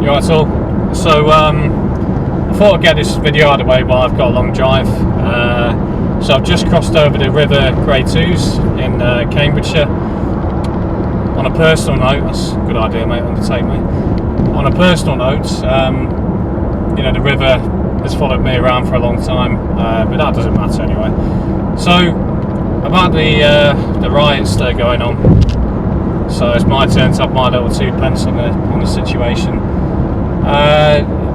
You alright, all? So I thought I'd get this video out of the way while I've got a long drive. So I've just crossed over the River Grey Twos in Cambridgeshire. On a personal note, that's a good idea, mate, undertake me. On a personal note, you know, the river has followed me around for a long time, but that doesn't matter anyway. So about the riots that are going on. So it's my turn to have my little 2 pence on the situation.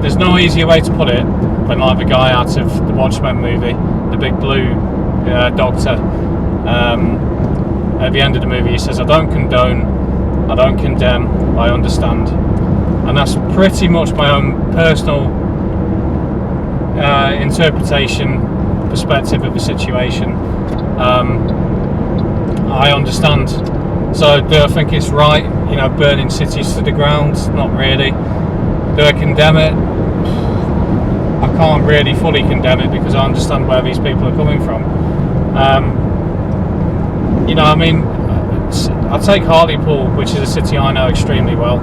There's no easier way to put it than like the guy out of the Watchmen movie, the big blue doctor. At the end of the movie he says, I don't condone, I don't condemn, I understand. And that's pretty much my own personal interpretation, perspective of the situation. I understand. So do I think it's right, you know, burning cities to the ground? Not really. Do I condemn it? I can't really fully condemn it because I understand where these people are coming from. You know, I mean, I take Hartlepool, which is a city I know extremely well.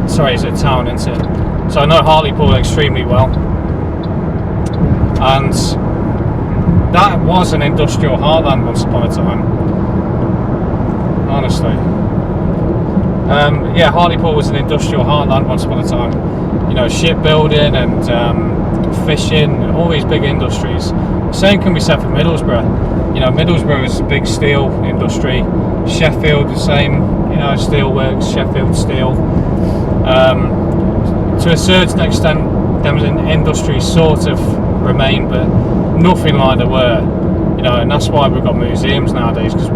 Sorry, it's a town, isn't it? So I know Hartlepool extremely well. And that was an industrial heartland once upon a time. Honestly. Yeah, Hartlepool was an industrial heartland once upon a time. You know, shipbuilding and fishing, all these big industries. Same can be said for Middlesbrough. You know, Middlesbrough is a big steel industry. Sheffield, the same. You know, steelworks, Sheffield Steel. To a certain extent, them industries sort of remain, but nothing like they were. You know, and that's why we've got museums nowadays, because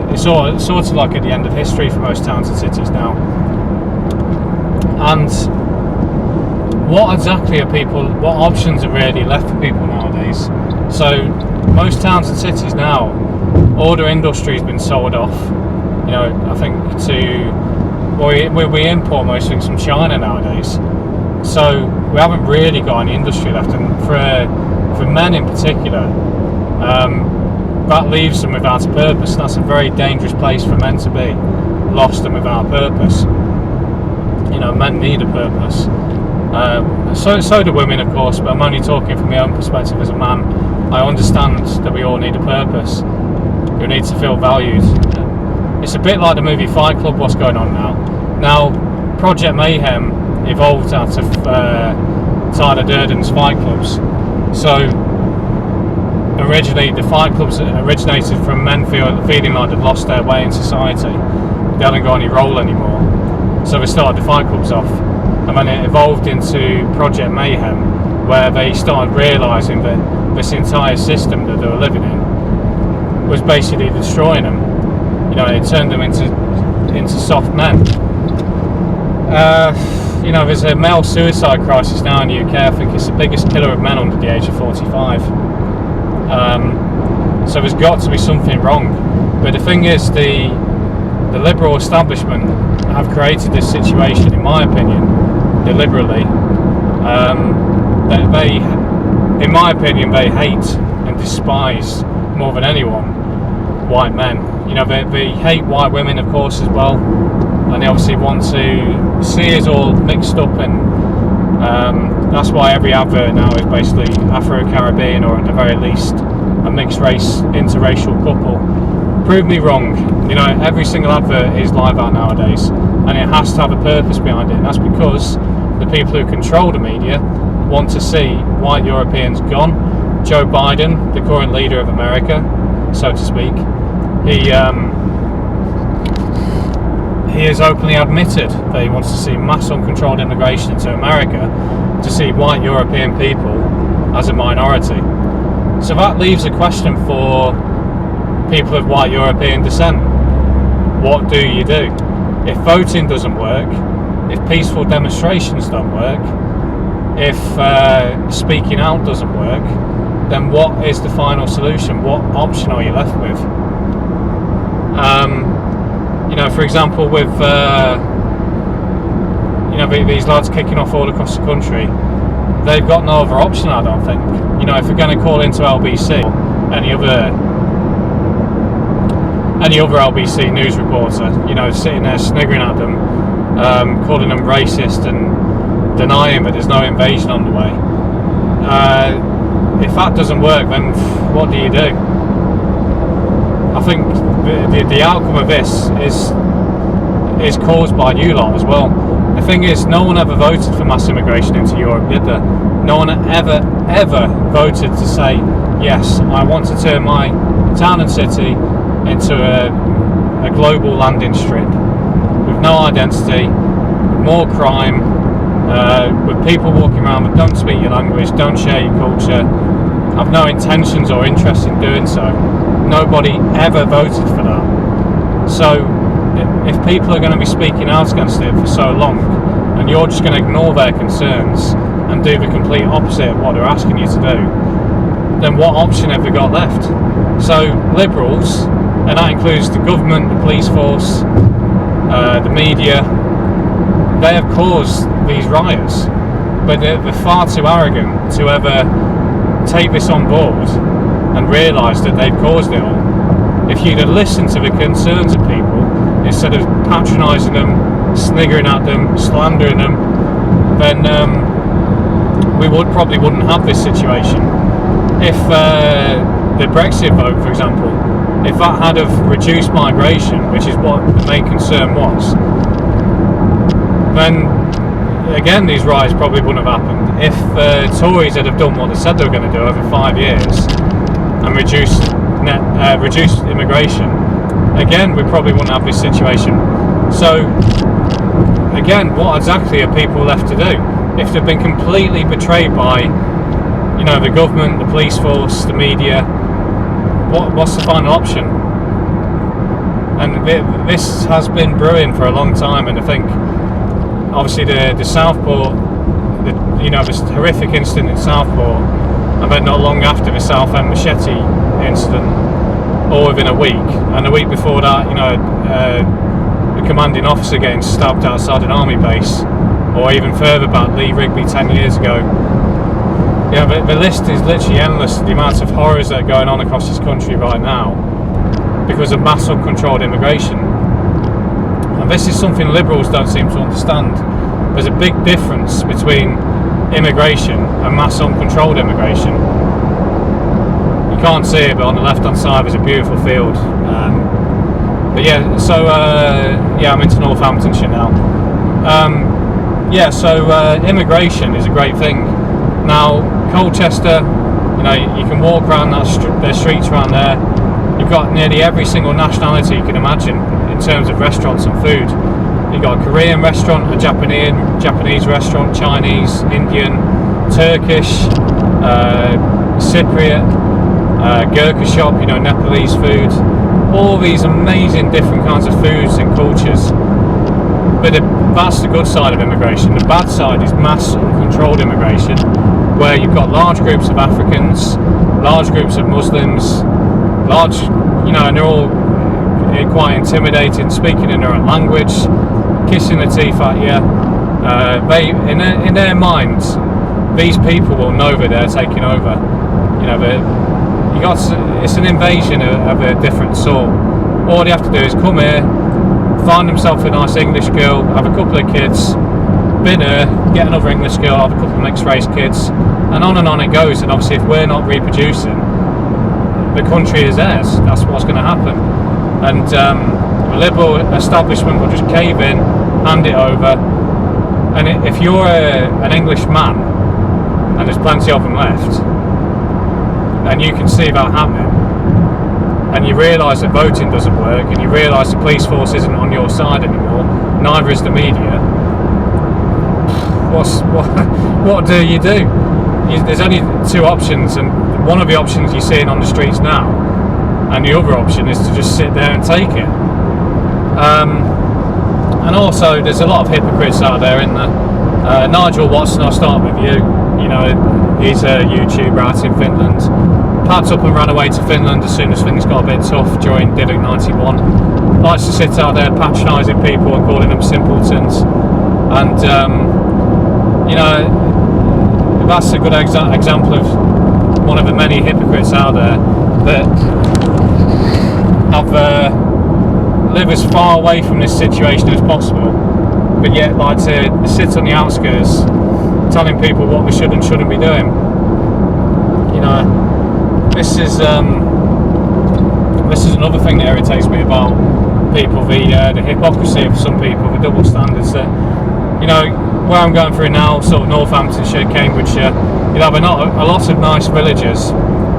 it's sort of like at the end of history for most towns and cities now. And what exactly are people, what options are really left for people nowadays? So most towns and cities now, all their industry has been sold off. You know, I think we import most things from China nowadays. So we haven't really got any industry left, and for men in particular, that leaves them without a purpose, and that's a very dangerous place for men to be, lost and without a purpose. You know, men need a purpose. So do women, of course, but I'm only talking from my own perspective as a man. I understand that we all need a purpose. We need to feel valued. It's a bit like the movie Fight Club, what's going on now. Now, Project Mayhem evolved out of Tyler Durden's Fight Clubs. So originally the Fight Clubs originated from men feeling like they'd lost their way in society. They hadn't got any role anymore. So they started the Fight Clubs off. And then it evolved into Project Mayhem, where they started realising that this entire system that they were living in was basically destroying them. You know, it turned them into soft men. You know, there's a male suicide crisis now in the UK. I think it's the biggest killer of men under the age of 45. So there's got to be something wrong. But the thing is, the liberal establishment have created this situation, in my opinion, deliberately. They, in my opinion, they hate and despise more than anyone white men. You know, they hate white women, of course, as well, and they obviously want to see us all mixed up, and that's why every advert now is basically Afro-Caribbean, or at the very least a mixed race interracial couple. Prove me wrong. You know, every single advert is like that nowadays, and it has to have a purpose behind it, and that's because the people who control the media want to see white Europeans gone. Joe Biden, the current leader of America, so to speak, he has openly admitted that he wants to see mass uncontrolled immigration into America to see white European people as a minority. So that leaves a question for people of white European descent. What do you do? If voting doesn't work, if peaceful demonstrations don't work, if speaking out doesn't work, then what is the final solution? What option are you left with? You know, for example, with you know, these lads kicking off all across the country, they've got no other option, I don't think. You know, if they're going to call into LBC, any other LBC news reporter, you know, sitting there sniggering at them, calling them racist and denying that there's no invasion on the way. If that doesn't work, then what do you do? I think the outcome of this is caused by you lot as well. The thing is, no one ever voted for mass immigration into Europe, did there? No one ever voted to say, yes, I want to turn my town and city into a global landing strip with no identity, more crime, with people walking around that don't speak your language, don't share your culture, have no intentions or interest in doing so. Nobody ever voted for that. So if people are going to be speaking out against it for so long, and you're just going to ignore their concerns and do the complete opposite of what they're asking you to do, then what option have we got left? So Liberals, and that includes the government, the police force, the media, they have caused these riots, but they're far too arrogant to ever take this on board and realise that they've caused it all. If you'd have listened to the concerns of people instead of patronising them, sniggering at them, slandering them, then we probably wouldn't have this situation. If the Brexit vote, for example, if that had have reduced migration, which is what the main concern was, then again these riots probably wouldn't have happened. If Tories had have done what they said they were going to do over 5 years and reduced immigration, again we probably wouldn't have this situation. So again, what exactly are people left to do if they've been completely betrayed by, you know, the government, the police force, the media? What's the final option? And this has been brewing for a long time, and I think obviously the Southport, this horrific incident in Southport, and then not long after the Southend machete incident, all within a week, and a week before that, the commanding officer getting stabbed outside an army base, or even further back, Lee Rigby 10 years ago. Yeah, the list is literally endless, the amounts of horrors that are going on across this country right now because of mass uncontrolled immigration. And this is something Liberals don't seem to understand. There's a big difference between immigration and mass uncontrolled immigration. You can't see it, but on the left hand side there's a beautiful field. But yeah, so I'm into Northamptonshire now. Immigration is a great thing. Now, Colchester, you can walk around their streets around there. You've got nearly every single nationality you can imagine in terms of restaurants and food. You've got a Korean restaurant, a Japanese restaurant, Chinese, Indian, Turkish, Cypriot, Gurkha shop, Nepalese food. All these amazing different kinds of foods and cultures. But that's the good side of immigration. The bad side is mass uncontrolled immigration, where you've got large groups of Africans, large groups of Muslims, and they're all quite intimidating, speaking in their own language, kissing the teeth at you. In their minds, these people will know that they're taking over. It's an invasion of a different sort. All they have to do is come here, find themselves a nice English girl, have a couple of kids, bin her, get another English girl, have a couple of mixed race kids, and on it goes. And obviously if we're not reproducing, the country is theirs. That's what's going to happen. And the Liberal establishment will just cave in, hand it over. And if you're an English man, and there's plenty of them left, and you can see that happening, and you realise that voting doesn't work, and you realise the police force isn't on your side anymore, neither is the media, what do you do? There's only two options, and one of the options you're seeing on the streets now, and the other option is to just sit there and take it. And also, there's a lot of hypocrites out there, isn't there? Nigel Watson, I'll start with you. He's a YouTuber out in Finland. Packed up and ran away to Finland as soon as things got a bit tough during Divic 91. Likes to sit out there patronising people and calling them simpletons. And, that's a good example of one of the many hypocrites out there that live as far away from this situation as possible, but yet like to sit on the outskirts telling people what we should and shouldn't be doing. You know, this is another thing that irritates me about people, the hypocrisy of some people, the double standards. That, you know, where I'm going through now, sort of Northamptonshire, Cambridgeshire, you'll have a lot of nice villagers,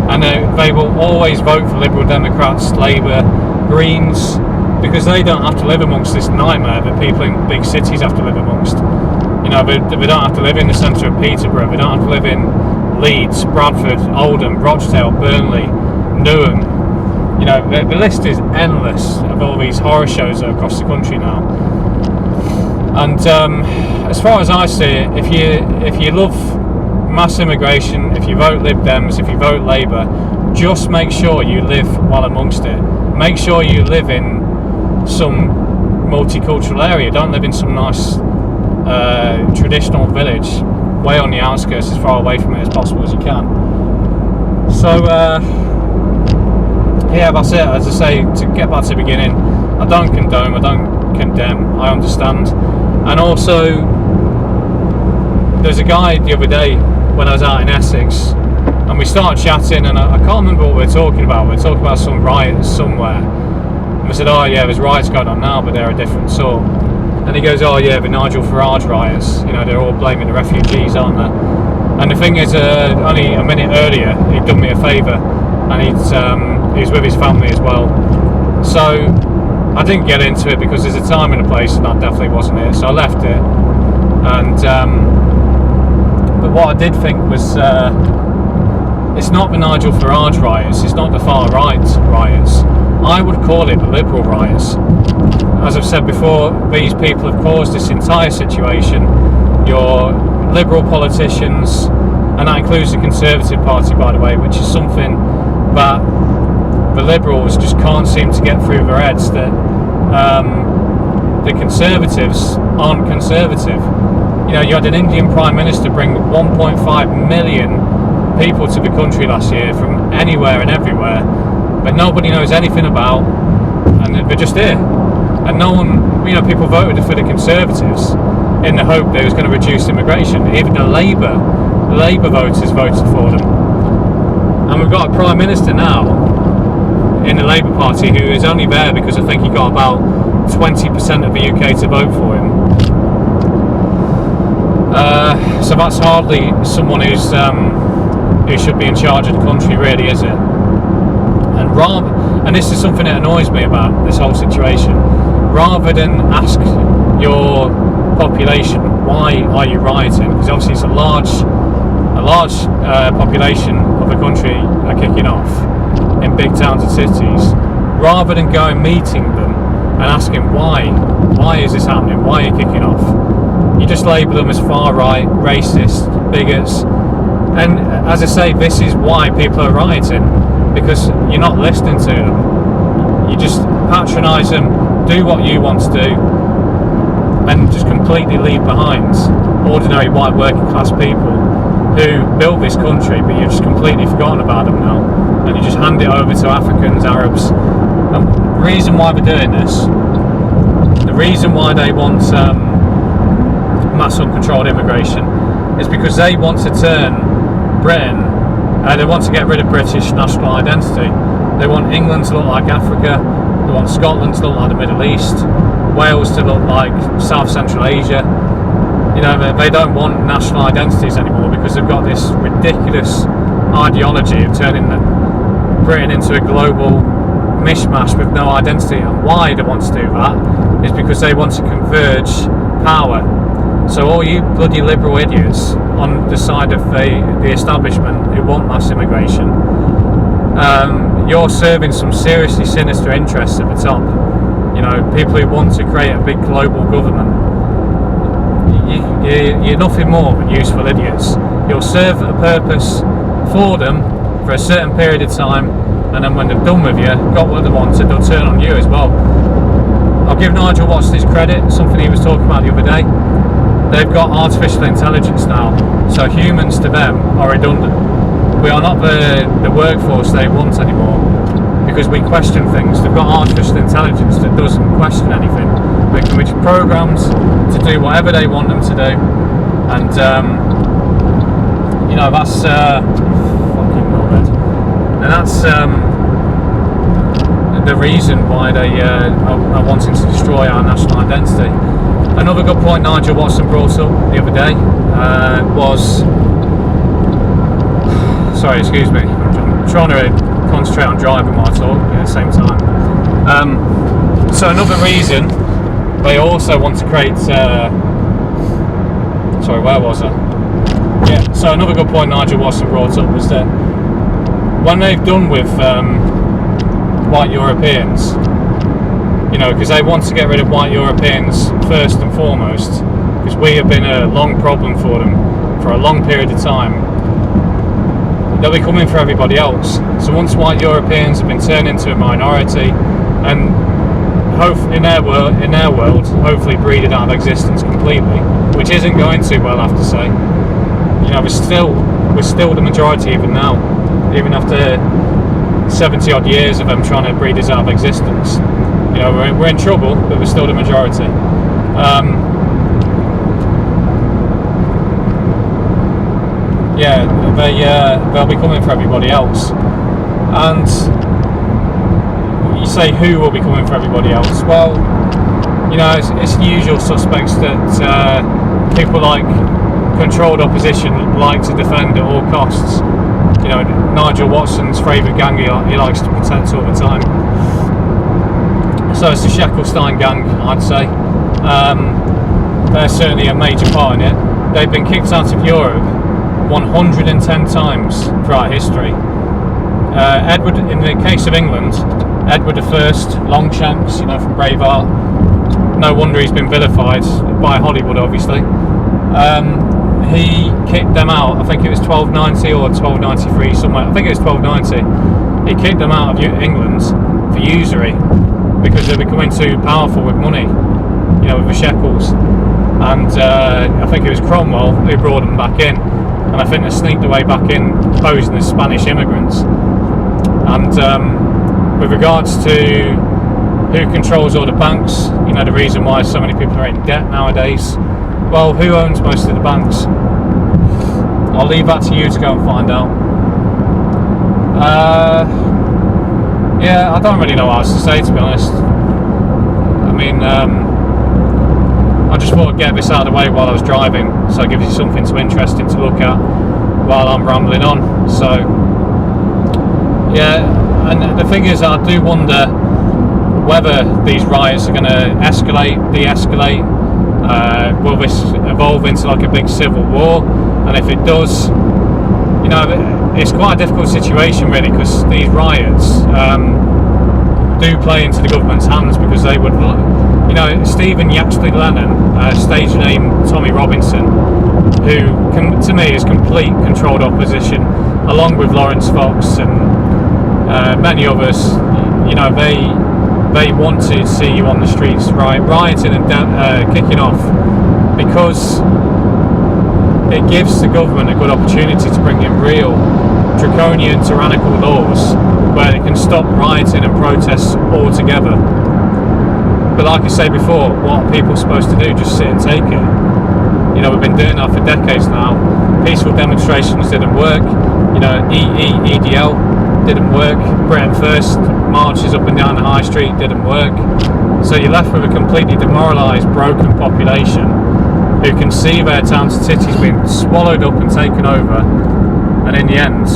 and they will always vote for Liberal Democrats, Labour, Greens, because they don't have to live amongst this nightmare that people in big cities have to live amongst. You know, they don't have to live in the centre of Peterborough, they don't have to live in Leeds, Bradford, Oldham, Rochdale, Burnley, Newham. You know, the list is endless of all these horror shows that are across the country now. And as far as I see it, if you love mass immigration, if you vote Lib Dems, if you vote Labour, just make sure you live well amongst it. Make sure you live in some multicultural area. Don't live in some nice traditional village way on the outskirts, as far away from it as possible as you can. So yeah, that's it. As I say, to get back to the beginning, I don't condone, I don't condemn, I understand. And also, there's a guy the other day when I was out in Essex, and we started chatting, and I can't remember what we were talking about. We were talking about some riots somewhere, and we said, oh yeah, there's riots going on now, but they're a different sort. And he goes, oh yeah, the Nigel Farage riots, you know, they're all blaming the refugees, aren't they? And the thing is, only a minute earlier, he'd done me a favour, and he was with his family as well. So I didn't get into it because there's a time and a place, and that definitely wasn't it. So I left it. And but what I did think was, it's not the Nigel Farage riots, it's not the far right riots. I would call it the Liberal riots. As I've said before, these people have caused this entire situation. Your Liberal politicians, and that includes the Conservative Party, by the way, which is something that the Liberals just can't seem to get through their heads, that the Conservatives aren't conservative. You know, you had an Indian Prime Minister bring 1.5 million people to the country last year from anywhere and everywhere, but nobody knows anything about, and they're just here. And no one, you know, people voted for the Conservatives in the hope that it was going to reduce immigration. Even the Labour voters voted for them. And we've got a Prime Minister now in the Labour Party who is only there because I think he got about 20% of the UK to vote for him. So that's hardly someone who should be in charge of the country, really, is it? And this is something that annoys me about this whole situation. Rather than ask your population, why are you rioting? Because obviously it's a large population of the country are kicking off in big towns and cities. Rather than going meeting them and asking why is this happening? Why are you kicking off? You just label them as far right, racist, bigots. And as I say, this is why people are rioting, because you're not listening to them. You just patronise them, do what you want to do, and just completely leave behind ordinary white working class people who built this country, but you've just completely forgotten about them now, and you just hand it over to Africans, Arabs. And the reason why they're doing this, the reason why they want mass uncontrolled immigration, is because they want to turn Britain, they want to get rid of British national identity. They want England to look like Africa, they want Scotland to look like the Middle East, Wales to look like South Central Asia. You know, they don't want national identities anymore because they've got this ridiculous ideology of turning Britain into a global mishmash with no identity. And why they want to do that is because they want to converge power. So all you bloody liberal idiots on the side of the establishment who want mass immigration, you're serving some seriously sinister interests at the top. You know, people who want to create a big global government. You're nothing more than useful idiots. You'll serve a purpose for them for a certain period of time, and then when they're done with you, got what they wanted, they'll turn on you as well. I'll give Nigel Watts his credit, something he was talking about the other day. They've got artificial intelligence now, so humans to them are redundant. We are not the workforce they want anymore because we question things. They've got artificial intelligence that doesn't question anything. They can be programmed to do whatever they want them to do, and that's fucking knobhead. And that's the reason why they are wanting to destroy our national identity. Another good point Nigel Watson brought up the other day was... Sorry, excuse me. I'm trying to concentrate on driving while I talk at the same time. So another reason they also want to create... sorry, where was I? Yeah, so another good point Nigel Watson brought up was that when they've done with white Europeans, because they want to get rid of white Europeans first and foremost, because we have been a long problem for them for a long period of time, they'll be coming for everybody else. So once white Europeans have been turned into a minority and in their world hopefully breeded out of existence completely, which isn't going too well, I have to say. We're still the majority even now, even after 70 odd years of them trying to breed us out of existence. We're in trouble, but we're still the majority. They'll be coming for everybody else. And you say who will be coming for everybody else? Well, it's the usual suspects that people like controlled opposition like to defend at all costs. Nigel Watson's favourite gang he likes to protect all the time. So it's the Sheckelstein gang, I'd say. They're certainly a major part in it. They've been kicked out of Europe 110 times throughout history. Edward, in the case of England, Edward I, Longshanks, from Braveheart. No wonder he's been vilified by Hollywood, obviously. He kicked them out, I think it was 1290 or 1293 somewhere, I think it was 1290. He kicked them out of England for usury because they're becoming too powerful with money, with the shekels. And I think it was Cromwell who brought them back in, and I think they sneaked their way back in posing as Spanish immigrants. And with regards to who controls all the banks, the reason why so many people are in debt nowadays, well, who owns most of the banks? I'll leave that to you to go and find out. I don't really know what else to say, to be honest. I mean, I just thought I'd get this out of the way while I was driving, so it gives you something interesting to look at while I'm rambling on. So, and the thing is, I do wonder whether these riots are going to escalate, de-escalate. Will this evolve into like a big civil war? And if it does, it's quite a difficult situation really, because these riots do play into the government's hands, because they would, Stephen Yaxley Lennon, stage name Tommy Robinson, who to me is complete controlled opposition, along with Lawrence Fox and many others. They want to see you on the streets rioting and kicking off, because it gives the government a good opportunity to bring in real draconian tyrannical laws where they can stop rioting and protests altogether. But like I say before, what are people supposed to do? Just sit and take it? We've been doing that for decades now. Peaceful demonstrations didn't work. EDL didn't work. Britain First marches up and down the high street didn't work. So you're left with a completely demoralised, broken population who can see their towns and cities being swallowed up and taken over, and in the end,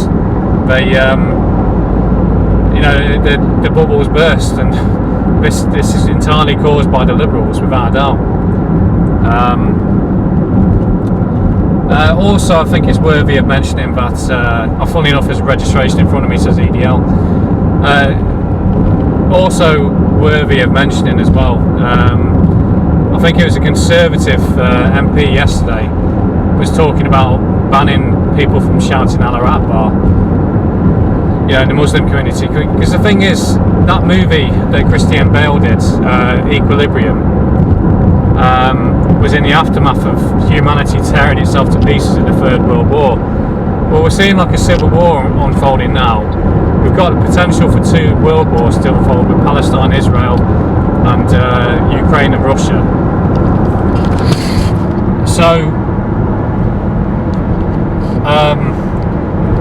the bubbles burst, and this is entirely caused by the Liberals, without a doubt. Also, I think it's worthy of mentioning that, funnily enough, there's a registration in front of me that says EDL. Also worthy of mentioning as well, I think it was a Conservative MP yesterday was talking about banning people from shouting Allah Akbar, in the Muslim community, because the thing is, that movie that Christian Bale did, Equilibrium, was in the aftermath of humanity tearing itself to pieces in the Third World War. Well, we're seeing like a civil war unfolding now. We've got the potential for two world wars still unfold with Palestine, Israel, and Ukraine and Russia. So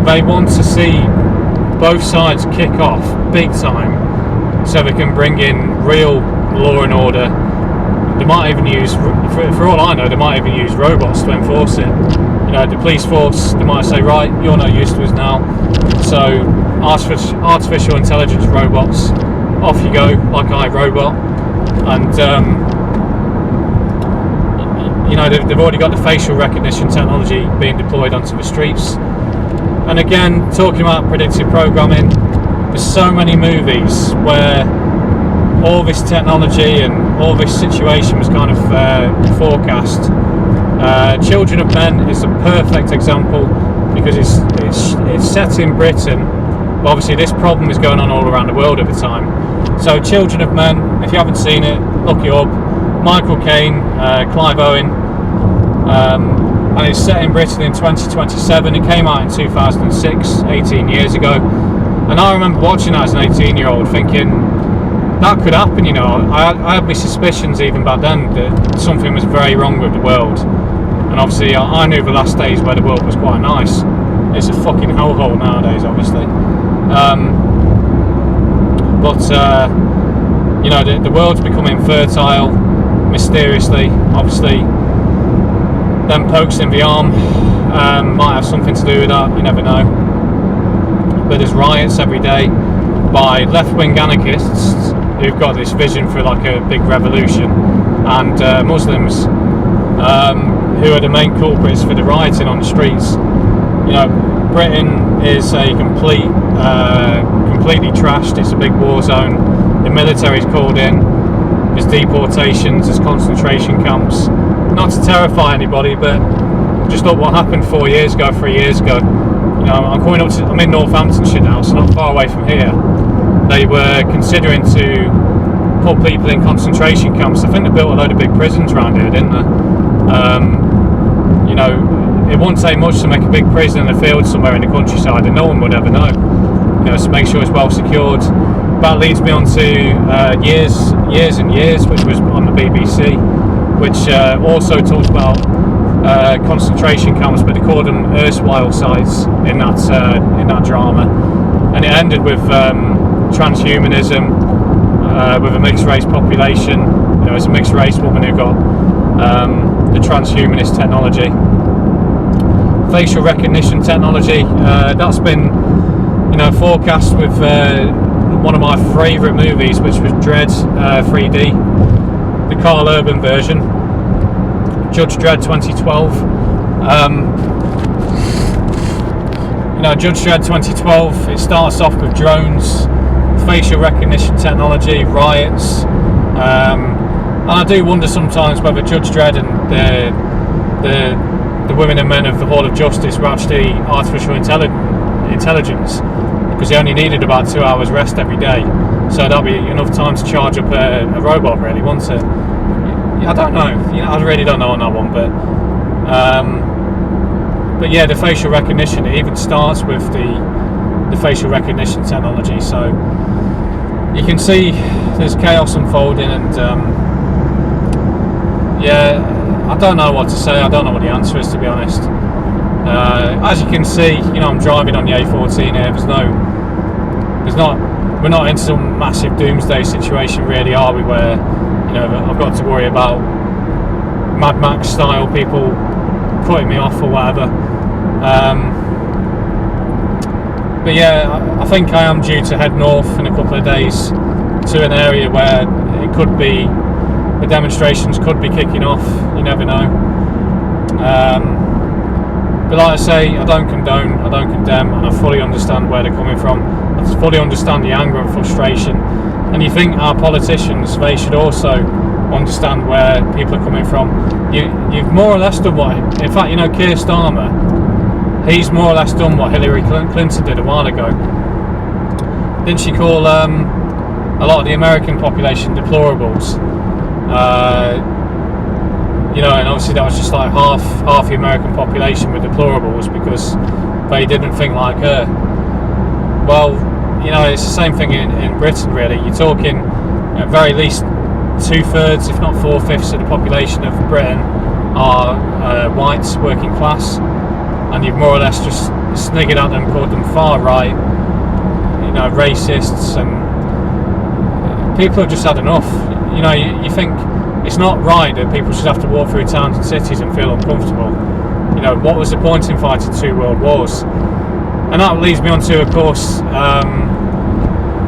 they want to see both sides kick off big time, so they can bring in real law and order. They might even use, for all I know, they might even use robots to enforce it. You know, the police force, they might say, right, you're no use to us now, so artificial intelligence robots, off you go, like iRobot. And you know, they've already got the facial recognition technology being deployed onto the streets. And again, talking about predictive programming, there's so many movies where all this technology and all this situation was kind of forecast. Children of Men is a perfect example, because it's set in Britain, but obviously this problem is going on all around the world at the time. So Children of Men, if you haven't seen it, look it up. Michael Caine, Clive Owen, and it's set in Britain in 2027. It came out in 2006, 18 years ago, and I remember watching that as an 18-year-old thinking, that could happen, you know. I had my suspicions even back then that something was very wrong with the world. And obviously I knew the last days where the world was quite nice. It's a fucking hellhole nowadays, obviously. You know, the world's becoming fertile, mysteriously. Obviously, them pokes in the arm might have something to do with that, you never know. But there's riots every day by left-wing anarchists who've got this vision for like a big revolution, and Muslims who are the main culprits for the rioting on the streets. You know, Britain is a completely trashed. It's a big war zone. The military's called in. There's deportations. There's concentration camps. Not to terrify anybody, but just look what happened 3 years ago. You know, I'm in Northamptonshire now, so not far away from here. They were considering to put people in concentration camps. I think they built a load of big prisons around here, didn't they? You know, it wouldn't take much to make a big prison in a field somewhere in the countryside, and no one would ever know. You know, so make sure it's well secured. That leads me on to Years and Years, which was on the BBC, which also talks about concentration camps, but they called them erstwhile sites in that drama, and it ended with transhumanism, with a mixed race population. You know, it's a mixed race woman who got the transhumanist technology, facial recognition technology. That's been, you know, forecast with one of my favourite movies, which was Dredd 3D, the Carl Urban version, Judge Dredd 2012. You know, Judge Dredd 2012, it starts off with drones, facial recognition technology, riots, and I do wonder sometimes whether Judge Dredd and the women and men of the Hall of Justice were actually artificial intelligence, because they only needed about 2 hours rest every day, so that'll be enough time to charge up a robot, really, won't it? I don't know. You know, I really don't know on that one, but yeah, the facial recognition, it even starts with the facial recognition technology, so you can see there's chaos unfolding, and yeah, I don't know what to say. I don't know what the answer is, to be honest. As you can see, you know, I'm driving on the A14 here. We're not in some massive doomsday situation, really, are we? Where, you know, I've got to worry about Mad Max style people cutting me off or whatever. But yeah, I think I am due to head north in a couple of days to an area where it could be, the demonstrations could be kicking off. You never know. But like I say, I don't condone, I don't condemn, and I fully understand where they're coming from. I fully understand the anger and frustration. And you think our politicians, they should also understand where people are coming from. You've more or less done what, in fact, you know, Keir Starmer, he's more or less done what Hillary Clinton did a while ago. Didn't she call a lot of the American population deplorables? You know, and obviously that was just like half the American population were deplorables because they didn't think like her. Well, you know, it's the same thing in Britain, really. You're talking, at very least, 2/3, if not 4/5 of the population of Britain are whites, working class, and you've more or less just sniggered at them, called them far right, racists, and people have just had enough. You think it's not right that people should have to walk through towns and cities and feel uncomfortable. What was the point in fighting 2 world wars? And that leads me on to, of course,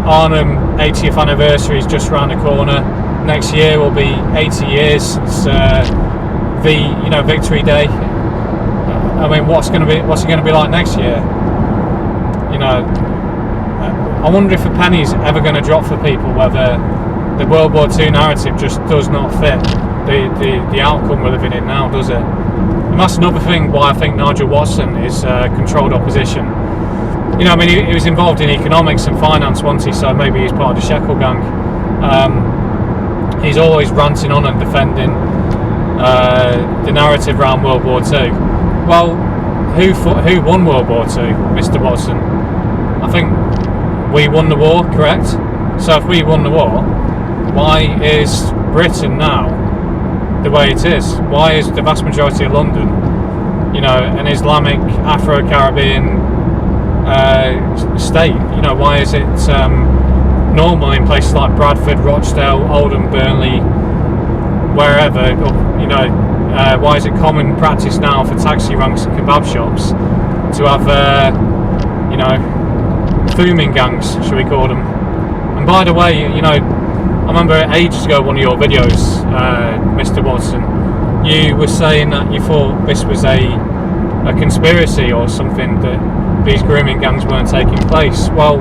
Arnhem 80th anniversary is just around the corner. Next year will be 80 years since Victory Day. I mean, what's it going to be like next year? I wonder if a penny's ever going to drop for people, whether the World War II narrative just does not fit the outcome we're living in now, does it? And that's another thing why I think Nigel Watson is controlled opposition. He was involved in economics and finance, wasn't he? So maybe he's part of the Shekel gang. He's always ranting on and defending the narrative around World War II. Well, who won World War II, Mr. Watson? I think we won the war, correct? So if we won the war, why is Britain now the way it is? Why is the vast majority of London, an Islamic, Afro-Caribbean state? Why is it normal in places like Bradford, Rochdale, Oldham, Burnley, wherever? Why is it common practice now for taxi ranks and kebab shops to have, booming gangs, should we call them? And by the way, I remember ages ago, one of your videos, Mr. Watson, you were saying that you thought this was a conspiracy or something, that these grooming gangs weren't taking place. Well,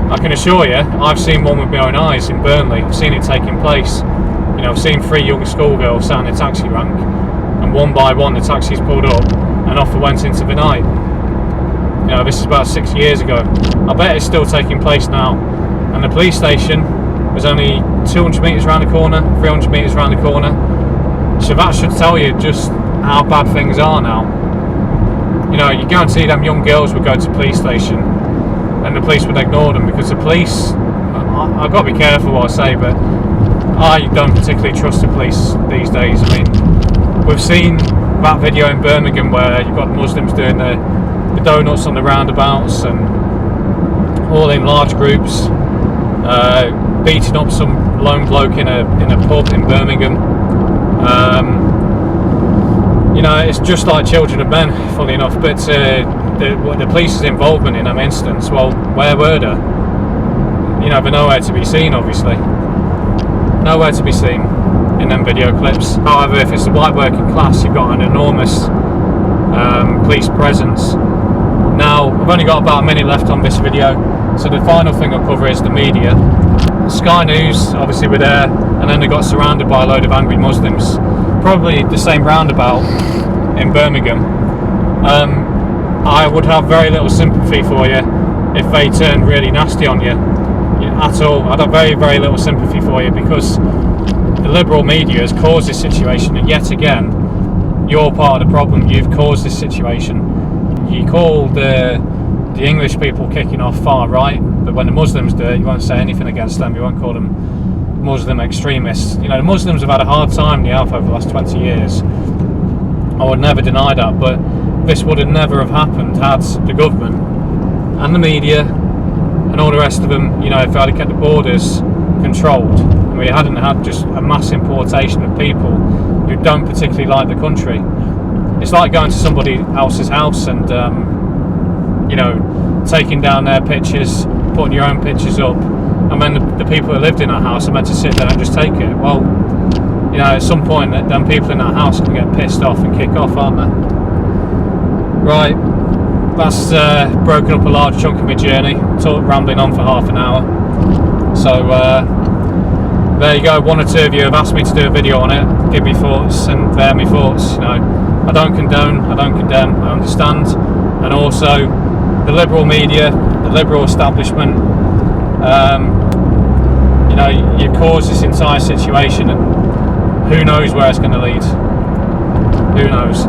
I can assure you, I've seen one with my own eyes in Burnley. I've seen it taking place. I've seen 3 young schoolgirls sat in a taxi rank, and one by one the taxis pulled up and off it went into the night. This is about 6 years ago. I bet it's still taking place now. And the police station was only 200 metres around the corner, 300 metres around the corner. So that should tell you just how bad things are now. You guarantee them young girls would go to the police station and the police would ignore them, because the police, I've got to be careful what I say, but I don't particularly trust the police these days. I mean, we've seen that video in Birmingham where you've got Muslims doing the donuts on the roundabouts and all in large groups, beating up some lone bloke in a pub in Birmingham. It's just like children of men, funny enough. But the police's involvement in that instance, well, where were they? They're nowhere to be seen, obviously. Nowhere to be seen in them video clips. However, if it's the white working class, you've got an enormous police presence. Now, I've only got about a minute left on this video, so the final thing I'll cover is the media. Sky News, obviously, were there, and then they got surrounded by a load of angry Muslims, probably the same roundabout in Birmingham. I would have very little sympathy for you if they turned really nasty on you at all. I'd have very, very little sympathy for you, because the liberal media has caused this situation, and yet again, you're part of the problem. You've caused this situation. You call the English people kicking off far right, but when the Muslims do it, you won't say anything against them. You won't call them Muslim extremists. The Muslims have had a hard time in the Alpha over the last 20 years. I would never deny that, but this would have never have happened had the government and the media and all the rest of them, if they had kept the borders controlled, and we hadn't had just a mass importation of people who don't particularly like the country. It's like going to somebody else's house and taking down their pictures, putting your own pictures up, and then the people who lived in that house are meant to sit there and just take it. Well, at some point, them people in that house can get pissed off and kick off, aren't they? Right, that's broken up a large chunk of my journey. Rambling on for half an hour. So there you go. 1 or 2 of you have asked me to do a video on it, give me thoughts, and they're my thoughts. I don't condone, I don't condemn, I understand. And also, the liberal media, the liberal establishment, you've caused this entire situation, and who knows where it's going to lead. Who knows?